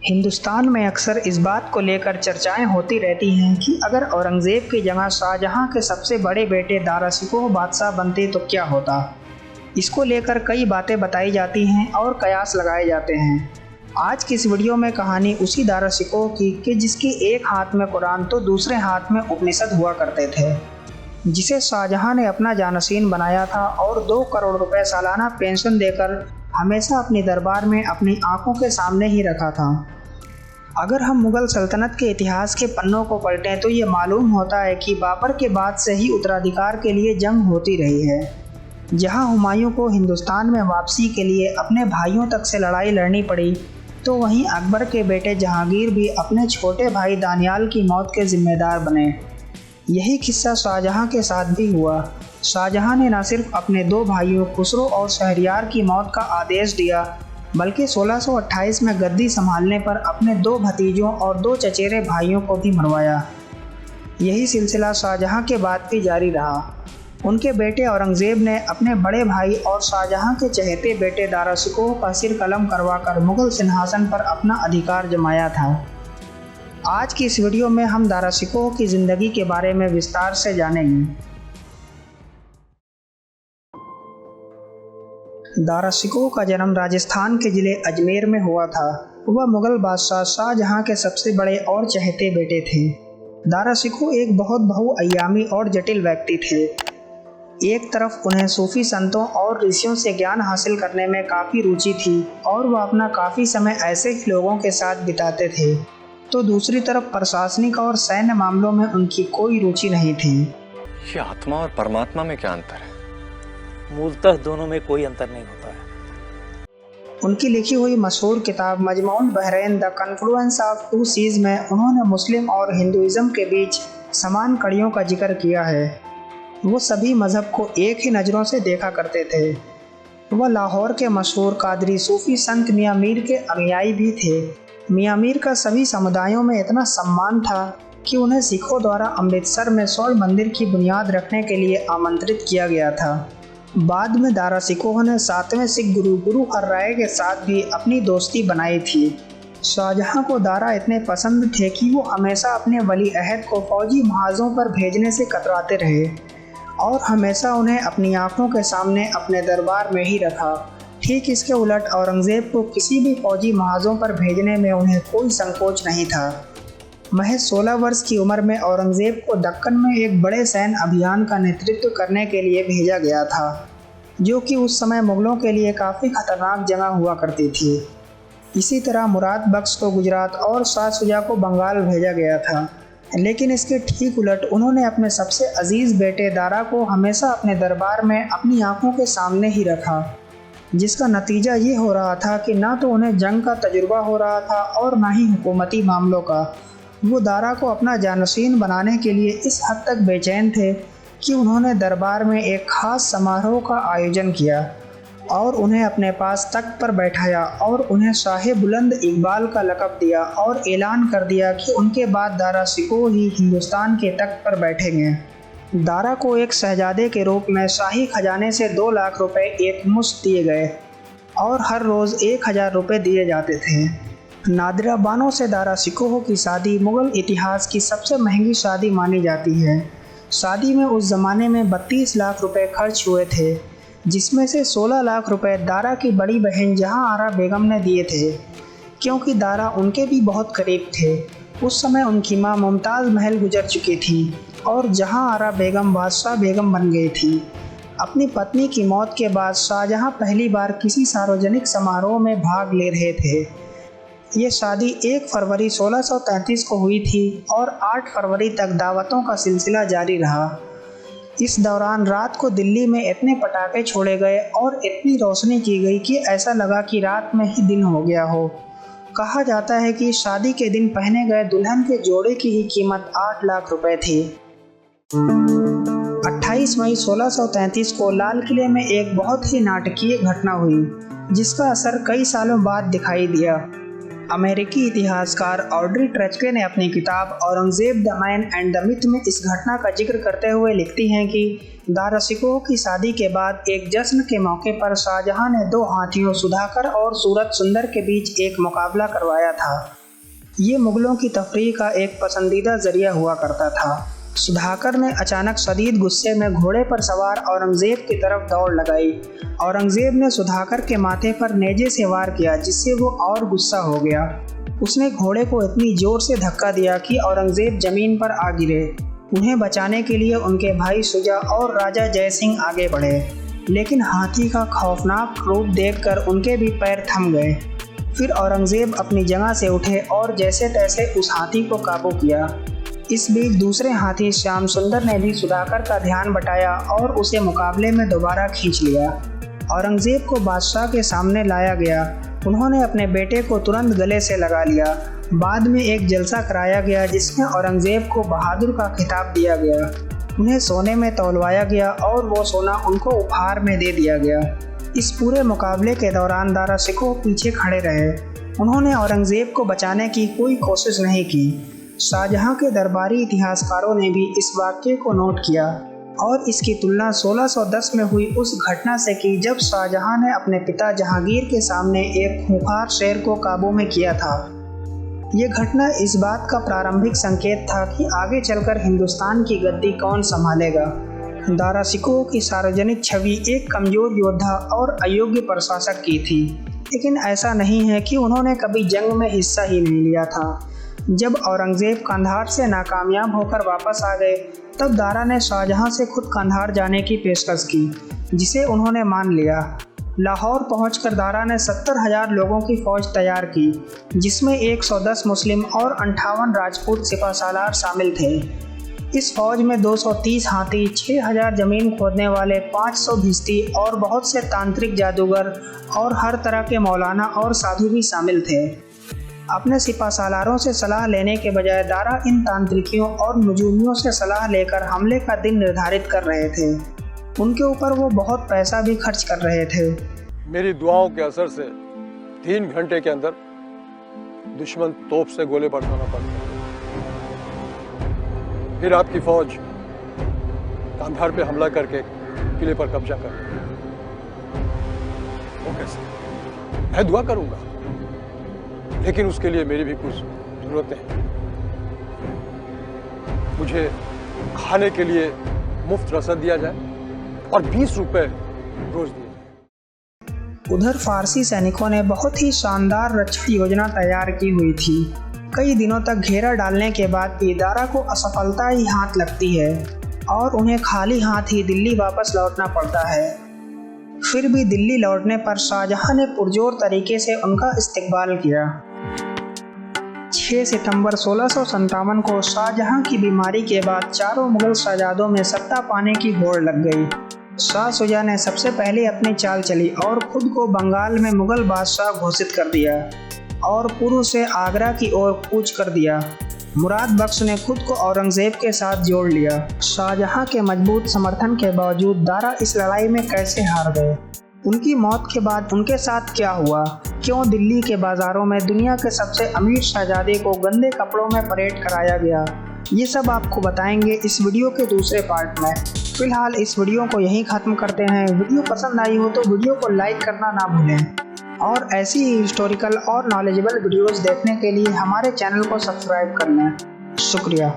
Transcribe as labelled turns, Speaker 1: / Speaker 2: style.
Speaker 1: हिंदुस्तान में अक्सर इस बात को लेकर चर्चाएं होती रहती हैं कि अगर औरंगज़ेब की जगह शाहजहां के सबसे बड़े बेटे दारा शिकोह बादशाह बनते तो क्या होता। इसको लेकर कई बातें बताई जाती हैं और कयास लगाए जाते हैं। आज की इस वीडियो में कहानी उसी दारा शिकोह की कि जिसके एक हाथ में कुरान तो दूसरे हाथ में उपनिषद हुआ करते थे, जिसे शाहजहां ने अपना जानशीन बनाया था और 2 करोड़ रुपए सालाना पेंशन देकर हमेशा अपने दरबार में अपनी आंखों के सामने ही रखा था। अगर हम मुग़ल सल्तनत के इतिहास के पन्नों को पलटें तो ये मालूम होता है कि बाबर के बाद से ही उत्तराधिकार के लिए जंग होती रही है। जहां हुमायूं को हिंदुस्तान में वापसी के लिए अपने भाइयों तक से लड़ाई लड़नी पड़ी, तो वहीं अकबर के बेटे जहांगीर भी अपने छोटे भाई दानियाल की मौत के जिम्मेदार बने। यही किस्सा शाहजहां के साथ भी हुआ। शाहजहां ने न सिर्फ अपने 2 भाइयों खुसरो और शहरयार की मौत का आदेश दिया, बल्कि 1628 में गद्दी संभालने पर अपने 2 भतीजों और 2 चचेरे भाइयों को भी मरवाया। यही सिलसिला शाहजहां के बाद भी जारी रहा। उनके बेटे औरंगज़ेब ने अपने बड़े भाई और शाहजहां के चहेते बेटे दारा शिकोह का सिर कलम करवाकर मुग़ल सिंहासन पर अपना अधिकार जमाया था। आज की इस वीडियो में हम दारा शिकोह की ज़िंदगी के बारे में विस्तार से जानेंगे। दारा शिकोह का जन्म राजस्थान के ज़िले अजमेर में हुआ था। वह मुग़ल बादशाह शाहजहां के सबसे बड़े और चहेते बेटे थे। दारा शिकोह एक बहुत बहुअयामी और जटिल व्यक्ति थे। एक तरफ उन्हें सूफी संतों और ऋषियों से ज्ञान हासिल करने में काफ़ी रुचि थी और वह अपना काफ़ी समय ऐसे ही लोगों के साथ बिताते थे, तो दूसरी तरफ प्रशासनिक और सैन्य मामलों में उनकी कोई रुचि नहीं थी।
Speaker 2: ये आत्मा और परमात्मा में क्या अंतर है?
Speaker 3: मूलतः दोनों में कोई अंतर नहीं होता है।
Speaker 1: उनकी लिखी हुई मशहूर किताब मजमून बहरैन the confluence of two seas में उन्होंने मुस्लिम और हिंदुइज्म के बीच समान कड़ियों का जिक्र किया है। वो सभी मज़हब को एक ही नज़रों से देखा करते थे। वह लाहौर के मशहूर कादरी सूफी संत मियाँ मीर के अनुयायी भी थे। मियाँ मीर का सभी समुदायों में इतना सम्मान था कि उन्हें सिखों द्वारा अमृतसर में स्वर्ण मंदिर की बुनियाद रखने के लिए आमंत्रित किया गया था। बाद में दारा शिकोह ने 7वें सिख गुरु हर राय के साथ भी अपनी दोस्ती बनाई थी। शाहजहां को दारा इतने पसंद थे कि वो हमेशा अपने वली अहद को फौजी महाजों पर भेजने से कतराते रहे और हमेशा उन्हें अपनी आंखों के सामने अपने दरबार में ही रखा। ठीक इसके उलट औरंगज़ेब को किसी भी फौजी महाजों पर भेजने में उन्हें कोई संकोच नहीं था। महज 16 वर्ष की उम्र में औरंगज़ेब को दक्कन में एक बड़े सैन्य अभियान का नेतृत्व करने के लिए भेजा गया था, जो कि उस समय मुग़लों के लिए काफ़ी खतरनाक जगह हुआ करती थी। इसी तरह मुराद बख्श को गुजरात और शाह शुजा को बंगाल भेजा गया था, लेकिन इसके ठीक उलट उन्होंने अपने सबसे अजीज़ बेटे दारा को हमेशा अपने दरबार में अपनी आंखों के सामने ही रखा, जिसका नतीजा ये हो रहा था कि ना तो उन्हें जंग का तजुर्बा हो रहा था और ना ही हुकूमती मामलों का। वो दारा को अपना जानशीन बनाने के लिए इस हद तक बेचैन थे कि उन्होंने दरबार में एक ख़ास समारोह का आयोजन किया और उन्हें अपने पास तख्त पर बैठाया और उन्हें शाह बुलंद इकबाल का लक़ब दिया और ऐलान कर दिया कि उनके बाद दारा शिकोह ही हिंदुस्तान के तख्त पर बैठेंगे। दारा को एक शहजादे के रूप में शाही खजाने से 2 लाख रुपए एक मुश्त दिए गए और हर रोज़ 1000 रुपये दिए जाते थे। नादिरा बानों से दारा शिकोह की शादी मुग़ल इतिहास की सबसे महंगी शादी मानी जाती है। शादी में उस ज़माने में 32 लाख रुपए खर्च हुए थे, जिसमें से 16 लाख रुपए दारा की बड़ी बहन जहां आरा बेगम ने दिए थे, क्योंकि दारा उनके भी बहुत करीब थे। उस समय उनकी मां मुमताज़ महल गुजर चुकी थी और जहां आरा बेगम बादशाह बेगम बन गई थी। अपनी पत्नी की मौत के बाद शाहजहां पहली बार किसी सार्वजनिक समारोह में भाग ले रहे थे। ये शादी 1 फरवरी 1633 को हुई थी और 8 फरवरी तक दावतों का सिलसिला जारी रहा। इस दौरान रात को दिल्ली में इतने पटाखे छोड़े गए और इतनी रोशनी की गई कि ऐसा लगा कि रात में ही दिन हो गया हो। कहा जाता है कि शादी के दिन पहने गए दुल्हन के जोड़े की ही कीमत 8 लाख रुपए थी। 28 मई 1633 को लाल किले में एक बहुत ही नाटकीय घटना हुई, जिसका असर कई सालों बाद दिखाई दिया। अमेरिकी इतिहासकार ऑड्री ट्रेचके ने अपनी किताब Aurangzeb the man and the myth में इस घटना का जिक्र करते हुए लिखती हैं कि दारा शिकोह की शादी के बाद एक जश्न के मौके पर शाहजहां ने 2 हाथियों सुधाकर और सूरत सुंदर के बीच एक मुकाबला करवाया था। ये मुगलों की तफरीह का एक पसंदीदा जरिया हुआ करता था। सुधाकर ने अचानक शदीद गुस्से में घोड़े पर सवार औरंगजेब की तरफ दौड़ लगाई। औरंगजेब ने सुधाकर के माथे पर नेजे से वार किया, जिससे वो और गुस्सा हो गया। उसने घोड़े को इतनी जोर से धक्का दिया कि औरंगजेब जमीन पर आ गिरे। उन्हें बचाने के लिए उनके भाई शुजा और राजा जय सिंह आगे बढ़े, लेकिन हाथी का खौफनाक रूप देखकर उनके भी पैर थम गए। फिर औरंगजेब अपनी जगह से उठे और जैसे तैसे उस हाथी को काबू किया। इस बीच दूसरे हाथी श्याम सुंदर ने भी सुधाकर का ध्यान बटाया और उसे मुकाबले में दोबारा खींच लिया। औरंगजेब को बादशाह के सामने लाया गया। उन्होंने अपने बेटे को तुरंत गले से लगा लिया। बाद में एक जलसा कराया गया जिसमें औरंगजेब को बहादुर का खिताब दिया गया। उन्हें सोने में तौलवाया गया और वो सोना उनको उपहार में दे दिया गया। इस पूरे मुकाबले के दौरान दारा शिकोह पीछे खड़े रहे। उन्होंने औरंगजेब को बचाने की कोई कोशिश नहीं की। शाहजहां के दरबारी इतिहासकारों ने भी इस वाक़ये को नोट किया और इसकी तुलना 1610 में हुई उस घटना से की जब शाहजहां ने अपने पिता जहांगीर के सामने एक खूंखार शेर को काबू में किया था। ये घटना इस बात का प्रारंभिक संकेत था कि आगे चलकर हिंदुस्तान की गद्दी कौन संभालेगा। दारा शिकोह की सार्वजनिक छवि एक कमज़ोर योद्धा और अयोग्य प्रशासक की थी, लेकिन ऐसा नहीं है कि उन्होंने कभी जंग में हिस्सा ही नहीं लिया था। जब औरंगजेब कंधार से नाकामयाब होकर वापस आ गए, तब दारा ने शाहजहां से खुद कंधार जाने की पेशकश की, जिसे उन्होंने मान लिया। लाहौर पहुंचकर दारा ने 70,000 लोगों की फौज तैयार की, जिसमें 110 मुस्लिम और 58 राजपूत सिपाहसालार शामिल थे। इस फौज में 230 हाथी, 6,000 जमीन खोदने वाले, 500 भिश्ती और बहुत से तांत्रिक जादूगर और हर तरह के मौलाना और साधु भी शामिल थे। अपने सिपाहसालारों से सलाह लेने के बजाय दारा इन तांत्रिकियों और नजूमियों से सलाह लेकर हमले का दिन निर्धारित कर रहे थे। उनके ऊपर वो बहुत पैसा भी खर्च कर रहे थे।
Speaker 4: मेरी दुआओं के असर से 3 घंटे के अंदर दुश्मन तोप से गोले बरसाना पड़ता है। फिर आपकी फौज कंधार पे हमला करके किले पर कब्जा कर लेगी। वो कैसे? मैं दुआ करूंगा, लेकिन उसके लिए मेरी भी कुछ जरूरतें हैं। मुझे खाने के लिए मुफ्त रसद दिया जाए और 20 रुपए रोज दिए जाए।
Speaker 1: उधर फारसी सैनिकों ने बहुत ही शानदार रक्षा योजना तैयार की हुई थी। कई दिनों तक घेरा डालने के बाद भी दारा को असफलता ही हाथ लगती है और उन्हें खाली हाथ ही दिल्ली वापस लौटना पड़ता है। फिर भी दिल्ली लौटने पर शाहजहां ने पुरजोर तरीके से उनका इस्तकबाल किया। 6 सितंबर 1657 को शाहजहां की बीमारी के बाद चारों मुगल शहजादों में सत्ता पाने की होड़ लग गई। शाह शुजा ने सबसे पहले अपनी चाल चली और खुद को बंगाल में मुगल बादशाह घोषित कर दिया और पूर्व से आगरा की ओर कूच कर दिया। मुराद बख्श ने खुद को औरंगजेब के साथ जोड़ लिया। शाहजहां के मजबूत समर्थन के बावजूद दारा इस लड़ाई में कैसे हार गए? उनकी मौत के बाद उनके साथ क्या हुआ? क्यों दिल्ली के बाजारों में दुनिया के सबसे अमीर शहजादे को गंदे कपड़ों में परेड कराया गया? ये सब आपको बताएंगे इस वीडियो के दूसरे पार्ट में। फिलहाल इस वीडियो को यहीं ख़त्म करते हैं। वीडियो पसंद आई हो तो वीडियो को लाइक करना ना भूलें और ऐसी ही हिस्टोरिकल और नॉलेजेबल वीडियोज़ देखने के लिए हमारे चैनल को सब्सक्राइब कर लें। शुक्रिया।